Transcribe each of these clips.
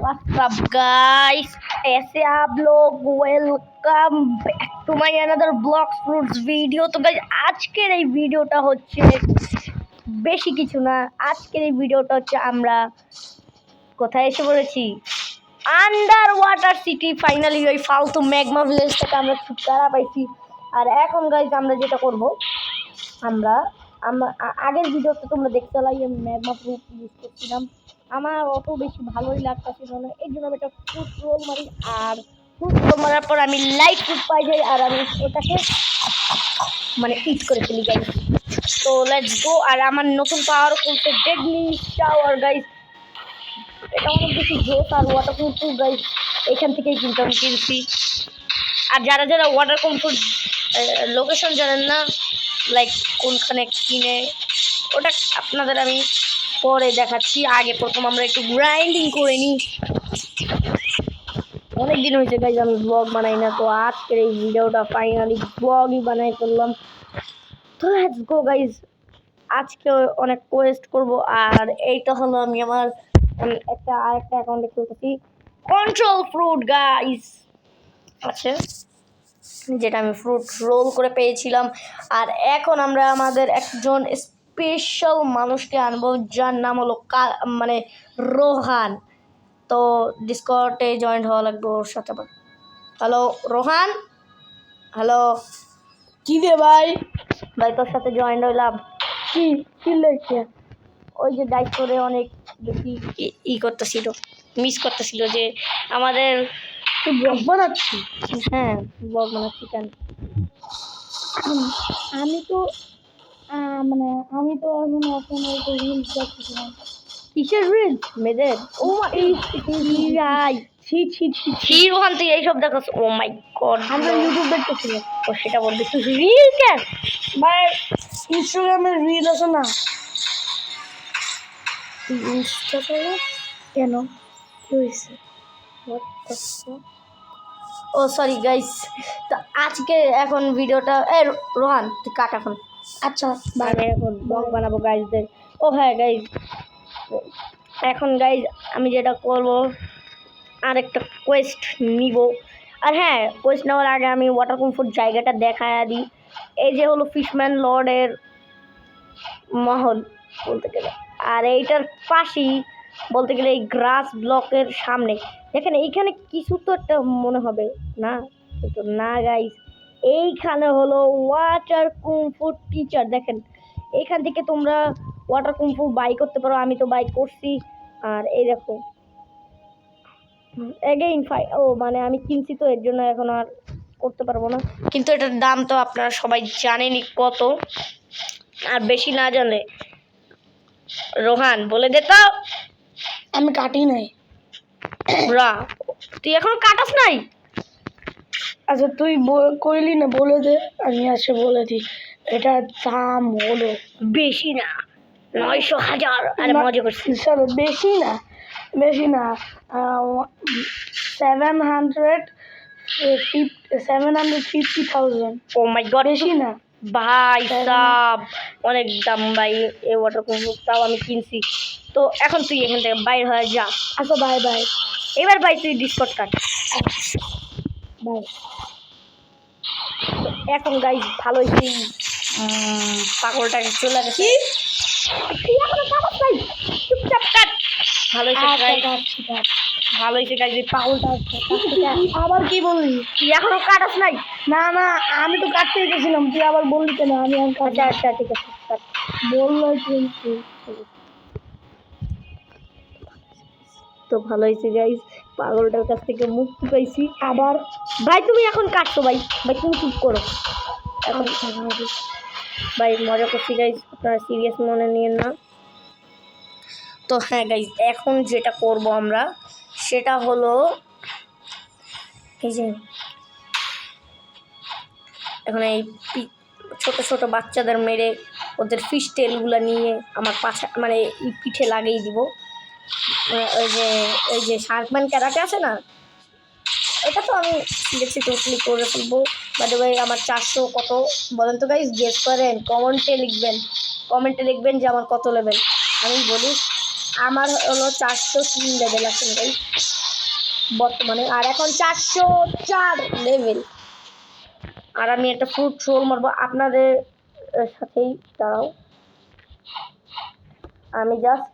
What's up guys? ऐसे आप लोग welcome back to my another blogs fruits video. তো গাইস আজকের এই ভিডিওটা হচ্ছে বেশি কিছু না, আজকের এই ভিডিওটা হচ্ছে আমরা কোথায় এসে পড়েছি, আন্ডার ওয়াটার সিটি। ফাইনালি ওই ফালতু ম্যাগমা ভিলেজ থেকে আমরা ছুটকারা পাইছি। আর এখন গাইস আমরা যেটা করব, আমরা আগের ভিডিওতে তোমরা দেখতে পেলে আমি ম্যাগমা ফ্রুট ইউজ করছিলাম, আমার অত বেশি ভালোই লাগতেছিল না, এই জন্য আমি একটা ফ্রুট রোল মারি। আর ফ্রুট রোল মারার পর আমি লাইট ফ্রুট পাই যাই আর আমি ওটাকে মানে ইট করে ফেলি গাইস। তো লেটস গো। আর আমার নতুন পাওয়ার খুলছে ডেডলি শাওয়ার গাইস, এটা অনেক বেশি জোস আর ওয়াটার প্রুফ গাইস, এখান থেকেই কিন্তু আমি কিনছি। আর যারা যারা ওয়াটার প্রুফ লোকেশন জানেন না, লাইক কোনখানে কিনে, ওটা আপনাদের আমি পরে দেখাচ্ছি। আগে প্রথম আমরা একটু গ্রাইন্ডিং করে নিই। অনেকদিন হয়েছে গাইজ আমি ব্লগ বানাই না, তো আজকের এই ভিডিওটা ফাইনালি ব্লগই বানাই করলাম। তো লেটস গো গাইজ, আজকে অনেক কোয়েস্ট করব। আর এইটা হলো আমি আমার আরেকটা অ্যাকাউন্টে খুলতেছি, কন্ট্রোল ফ্রুট গাইজ আছে, যেটা আমি ফ্রুট রোল করে পেয়েছিলাম। আর এখন আমরা আমাদের একজন স্পেশাল মানুষকে আনবো, যার নাম হলো মানে রোহান। তো ডিসকর্ডে জয়েন্ট হওয়া লাগবে ওর সাথে। Hello Rohan, hello. কি রে ভাই? ভাই তোর সাথে জয়েন্ট হইলাম। কি কি লাগছে? ওই যে ডাইট করে অনেক বেশি করতেছিল, মিস করতেছিল যে আমাদের তুই ব্লগ বানাচ্ছি? হ্যাঁ ব্লগ বানাচ্ছি। কেন? আমি তো মানে আমি তো এখন রিলস দেখছিলাম। কিসের রিল? মেয়েদের? ও এই ছি রোহান তুই এইসব দেখছ? ও মাই গড, আমরা ইউটিউব দেখতেছিলাম। ও সেটা বলবি তুই রিল কেন? ভাই ইনস্টাগ্রামের রিল আছে না? তুই ইনস্টা চালাস কেন, কি হয়েছে? ও সরি গাইস। তো আজকে এখন ভিডিওটা রোহান তুই কাট এখন। আচ্ছা আমি এখন ব্লগ বানাবো গাইজদের। ও হ্যাঁ গাইজ, এখন গাইজ আমি যেটা করব, আরেকটা কোয়েস্ট নিব। আর হ্যাঁ, কোয়েস্ট নেওয়ার আগে আমি ওয়াটার কমফোর্ট জায়গাটা দেখায় দিই। এই যে হলো ফিশম্যান লর্ডের মহল বলতে গেলে, আর এইটার পাশেই বলতে গেলে এই গ্রাস ব্লকের সামনে দেখেন, এইখানে কিছু তো একটা মনে হবে না, কিন্তু না গাইজ, এইখানে হলো ওয়াটার কুমফু টিচার। দেখেন এইখান থেকে তোমরা ওয়াটার কুমফু বাই করতে পারো, আমি তো বাই করছি। আর এই দেখো এগেইন মানে আমি কিনছি তো এর জন্য এখন আর করতে পারবো না, কিন্তু এটার দাম তো আপনারা সবাই জানেনই কত। আর বেশি না জানলে রোহান বলে দে তো। আমি কাটি নাই। তুই এখনো কাটাস নাই? আচ্ছা তুই কইলি না, বলে দে, আমি আসে বলে দিই। এটার দাম হলো বেশি না, 900,000। আরে মজা করছি। বেশি না, বেশি না, 750,000। ও মাই গড, বেশি না ভাই সাব, অনেক দাম ভাই এই ওয়াটার প্রুফ, তাও আমি কিনছি। তো এখন তুই এখান থেকে বাইর হয়ে যা। আচ্ছা বাই বাই। এবার ভাই তুই ডিসকর্ড কাট বাই। এখন গাই ভালো হয়েছি, পাগলটাকে চলে গেছি। তুই এখনো কাটাস নাই, চুপচাপ কাট। ভালো হয়েছে ভালো হয়েছে গাইজ, পাগলটা আবার কি বললি? তুই এখনো কাটাস নাই? না না, আমি তো কাটতে গেছিলাম, তুই আবার বললি কেন? আমি আচ্ছা আচ্ছা ঠিক আছে কাট। বললো কিন্তু। তো ভালো হয়েছে গাইজ, পাগলটার কাছ থেকে মুক্তি পাইছি। আবার ভাই তুমি এখন কাটতো, ভাই ভাই তুমি চুপ করো এখন। ভাই মজা করছি গাইজ, আপনারা সিরিয়াস মনে নিয়েন না। তো হ্যাঁ গাইজ, এখন যেটা করব আমরা সেটা হলো এই যে এখন এই ছোট ছোট বাচ্চাদের মেরে ওদের ফিশ টেলগুলো নিয়ে আমার পাছা মানে পিঠে লাগিয়ে দিব। ওই যে শার্কম্যান ক্যারাটে আছে না, এটা তো আমি দেখছি টোটালি করে ফেলবো। বাট ভাই আমার 400 কত বলেন তো গাইজ, গেস করেন, কমেন্টে লিখবেন যে আমার কত লেভেল। আমি বলি আমার হলো 403 লেভেল আছে গাইস বর্তমানে, আর এখন 404 লেভেল। আর আমি একটা ফ্রুট রোল মারবো আপনাদের সাথেই। দাঁড়াও, আমি জাস্ট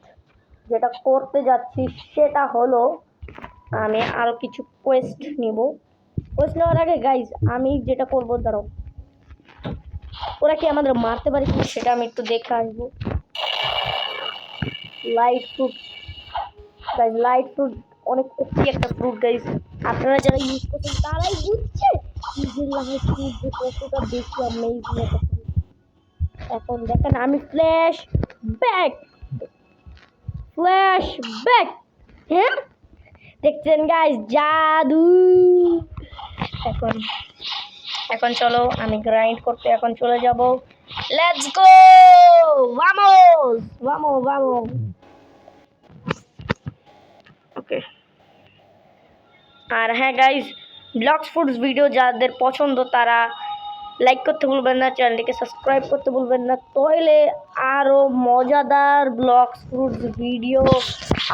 যেটা করতে যাচ্ছি সেটা হলো আমি আরো কিছু কোয়েস্ট নিব। কোয়েস্ট নেওয়ার আগে গাইজ আমি যেটা করবো, দাঁড়াও, ওরা কি আমাদের মারতে পারে কিনা সেটা আমি একটু দেখে আসবো। Light fruit guys, light fruit অনেক কঠিন একটা ফ্রুট গাইজ। আপনারা যারা ইউজ করছেন তারাই বুঝছে যে লাইট ফ্রুট যে কতটা বেশি অ্যামেজিং একটা ফ্রুট। এখন দেখেন আমি ফ্ল্যাশ ব্যাক, ফ্ল্যাশ ব্যাক, হ্যাঁ দেখছেন গাইজ জাদু। এখন এখন চলো আমি গ্রাইন্ড করতে এখন চলে যাব। Let's go, vamos ভামো ভামো। ওকে, আর হ্যাঁ গাইজ, ব্লক্স ফুডস ভিডিও যাদের পছন্দ তারা লাইক করতে ভুলবেন না, চ্যানেলটিকে সাবস্ক্রাইব করতে ভুলবেন না, তাহলে আরও মজাদার ব্লক্স ফুডস ভিডিও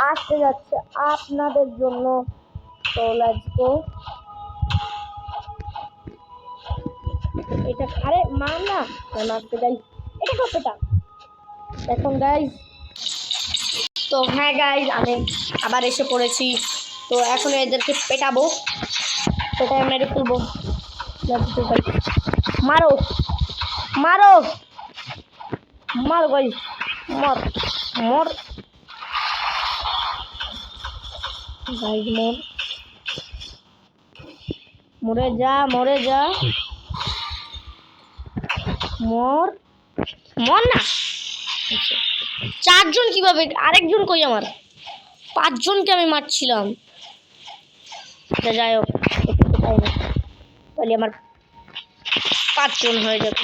আসতে যাচ্ছে আপনাদের জন্য। তো লেটস গো। এটা আরে মার না, মারতে গাইজ, এটা কতটা এখন গাইজ। তো হ্যাঁ গাইজ, আমি আবার এসে পড়েছি। তো এখন এদেরকে পেটাবো, পেটায় মেরে ফেলবো। মারো মারো মার গাইজ, মর মর গাইজ, মর, মরে যা মরে যা, মর মর না। চারজন কিভাবে, আরেকজন কই আমার? পাঁচজনকে আমি মারছিলাম। যাই হোক, তাহলে আমার পাঁচজন হয়ে যাবে।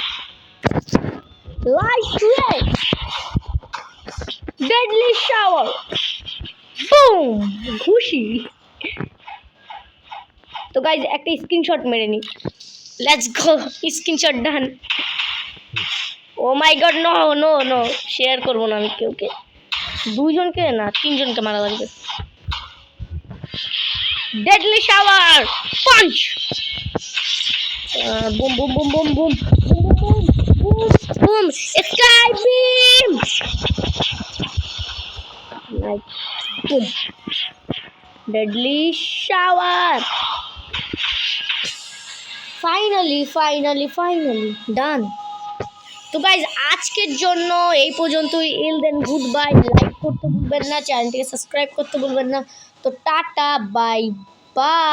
Light red deadly shower, boom, খুশি। তো গাইজ একটা স্ক্রিনশট মেরে নি। Let's go, screenshot done. Oh my God, no no no, share করবো না আমি কেউকে, দুইজনকে না তিনজনকে মারা লাগবে। Deadly shower punch, boom boom boom boom boom boom boom boom, sky beam, like boom, deadly shower. Finally finally finally done. তো গাইজ আজকের জন্য এই পর্যন্তই। I'll then goodbye. Like করতে ভুলবেন না, চ্যানেলটিকে সাবস্ক্রাইব করতে ভুলবেন না। তো টাটা, বাই বাই।